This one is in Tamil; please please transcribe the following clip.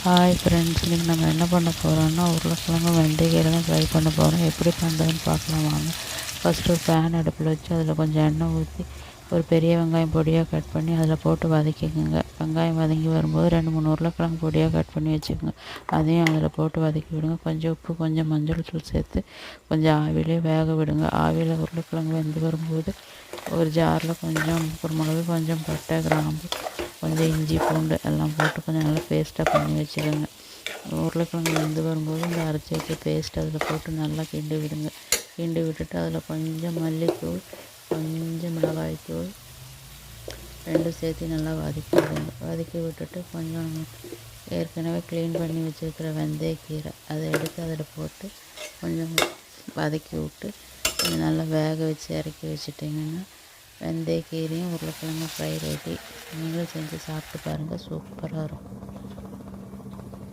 ஹாய் ஃப்ரெண்ட்ஸ், இன்றைக்கி நம்ம என்ன பண்ண போகிறோம்னா உருளைக்கிழங்கு வெந்தயக்கீரை தான் ஃப்ரை பண்ண போகிறோம். எப்படி பண்ணுறதுன்னு பார்க்கலாம் வாங்க. ஃபஸ்ட்டு ஒரு பேன் அடுப்பில் வச்சு அதில் கொஞ்சம் எண்ணெய் ஊற்றி ஒரு பெரிய வெங்காயம் பொடியாக கட் பண்ணி அதில் போட்டு வதக்கிக்கோங்க. வெங்காயம் வதங்கி வரும்போது 2-3 உருளைக்கிழங்கு பொடியாக கட் பண்ணி வச்சுக்கோங்க. அதையும் அதில் போட்டு வதக்கி விடுங்க. கொஞ்சம் உப்பு, கொஞ்சம் மஞ்சள் தூள் சேர்த்து கொஞ்சம் ஆவிலே வேக விடுங்க. ஆவியில் உருளைக்கிழங்கு வெந்து வரும்போது ஒரு ஜாரில் கொஞ்சம் குருமிளகு, கொஞ்சம் பட்டை, கிராம்பு, கொஞ்சம் இஞ்சி, பூண்டு எல்லாம் போட்டு கொஞ்சம் நல்லா பேஸ்ட்டாக பண்ணி வச்சுக்கோங்க. உருளைக்கிழங்கு வெந்து வரும்போது இந்த அரைச்சி வச்ச பேஸ்ட் அதில் போட்டு நல்லா கிண்டி விடுங்க. கிண்டி விட்டுட்டு அதில் கொஞ்சம் மல்லித்தூள், கொஞ்சம் மிளகாய்த்தூள் ரெண்டும் சேர்த்து நல்லா வதக்கி விடுங்க. வதக்கி விட்டுட்டு கொஞ்சம் ஏற்கனவே க்ளீன் பண்ணி வச்சுருக்கிற வெந்தயக்கீரை அதை எடுத்து அதில் போட்டு கொஞ்சம் வதக்கி விட்டு கொஞ்சம் நல்லா வேக வச்சு இறக்கி வச்சுட்டிங்கன்னா வெந்தயக்கீரையும் உருளைக்கிழங்கு ஃப்ரை ரெடி. நீங்களும் செஞ்சு சாப்பிட்டு பாருங்கள், சூப்பராக இருக்கும்.